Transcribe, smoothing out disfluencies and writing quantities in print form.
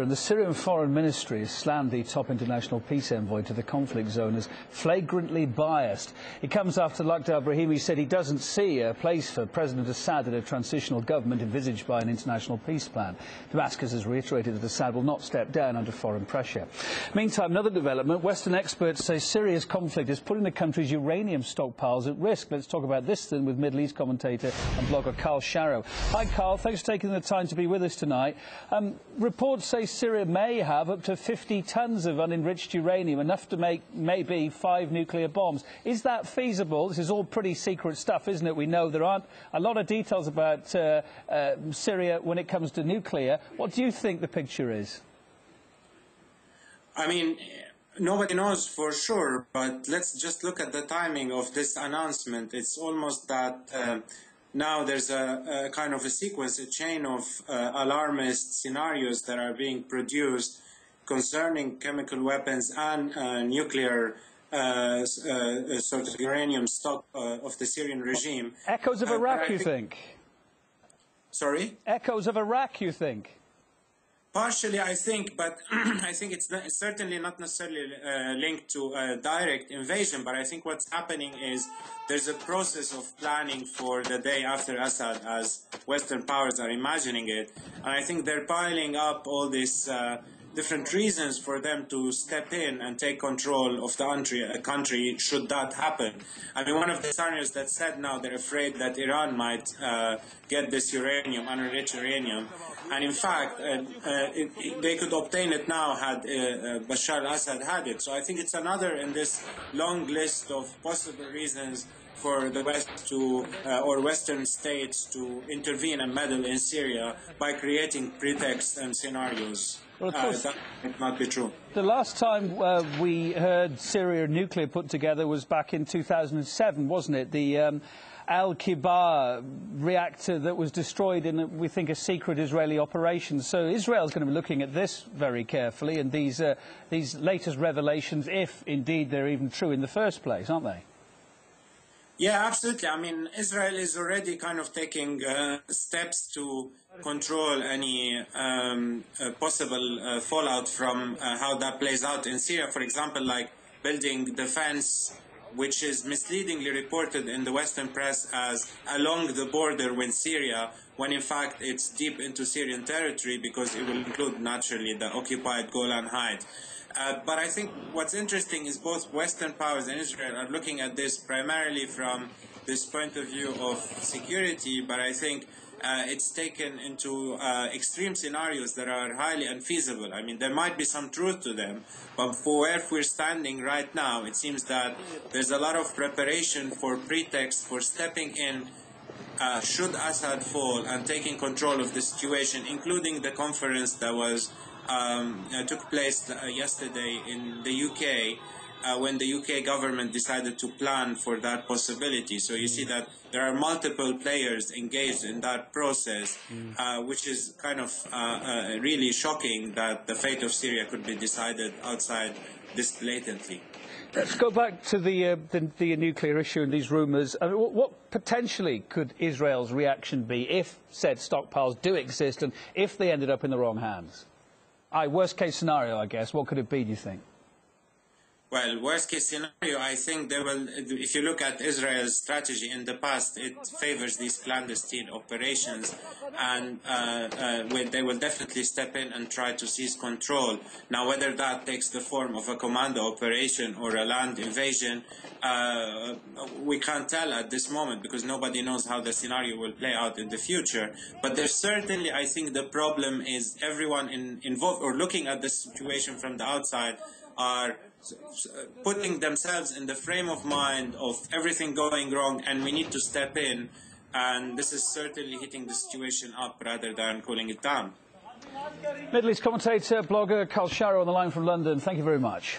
And the Syrian Foreign Ministry has slammed the top international peace envoy to the conflict zone as flagrantly biased. It comes after WW3 said he doesn't see a place for President Assad in a transitional government envisaged by an international peace plan. Damascus has reiterated that Assad will not step down under foreign pressure. Meantime, another development. Western experts say Syria's conflict is putting the country's uranium stockpiles at risk. Let's talk about this then with Middle East commentator and blogger Carl Sharrow. Hi, Carl. Thanks for taking the time to be with us tonight. Reports say Syria may have up to 50 tons of unenriched uranium, enough to make maybe 5 nuclear bombs. Is that feasible? This is all pretty secret stuff, isn't it? We know there aren't a lot of details about Syria when it comes to nuclear. What do you think the picture is? I mean, nobody knows for sure, but let's just look at the timing of this announcement. It's almost that now there's a kind of a sequence, a chain of alarmist scenarios that are being produced concerning chemical weapons and nuclear sort of uranium stock of the Syrian regime. Echoes of Iraq, you think? Sorry? Echoes of Iraq, you think? Partially, I think, but I think it's certainly not necessarily linked to a direct invasion. But I think what's happening is there's a process of planning for the day after Assad, as Western powers are imagining it. And I think they're piling up all these different reasons for them to step in and take control of the country should that happen. I mean, one of the scenarios that said now they're afraid that Iran might get this uranium, unenriched uranium. And in fact, they could obtain it now had Bashar al-Assad had it. So I think it's another in this long list of possible reasons for the West to, or Western states to intervene and meddle in Syria by creating pretexts and scenarios. Well, of course, that might not be true. The last time we heard Syria nuclear put together was back in 2007, wasn't it? The Al-Kibar reactor that was destroyed in, we think, a secret Israeli operation. So Israel's going to be looking at this very carefully, and these latest revelations, if indeed they're even true in the first place, aren't they? Yeah, absolutely. I mean, Israel is already kind of taking steps to control any possible fallout from how that plays out in Syria. For example, like building defense, which is misleadingly reported in the Western press as along the border with Syria, when in fact it's deep into Syrian territory because it will include naturally the occupied Golan Heights. But I think what's interesting is both Western powers and Israel are looking at this primarily from this point of view of security, but I think it's taken into extreme scenarios that are highly unfeasible. I mean, there might be some truth to them, but for where we're standing right now, it seems that there's a lot of preparation for pretext for stepping in should Assad fall and taking control of the situation, including the conference that was took place yesterday in the UK when the UK government decided to plan for that possibility. So you see that there are multiple players engaged in that process, which is kind of really shocking that the fate of Syria could be decided outside this blatantly. Let's go back to the nuclear issue and these rumours. I mean, what potentially could Israel's reaction be if said stockpiles do exist and if they ended up in the wrong hands? Worst case scenario, I guess. What could it be, do you think? Well, worst case scenario, I think they will, if you look at Israel's strategy in the past, it favors these clandestine operations, and they will definitely step in and try to seize control. Now, whether that takes the form of a commando operation or a land invasion, we can't tell at this moment because nobody knows how the scenario will play out in the future. But there's certainly, I think the problem is everyone involved or looking at the situation from the outside are putting themselves in the frame of mind of everything going wrong and we need to step in, and this is certainly hitting the situation up rather than cooling it down. Middle East commentator, blogger Carl Sharrow on the line from London. Thank you very much.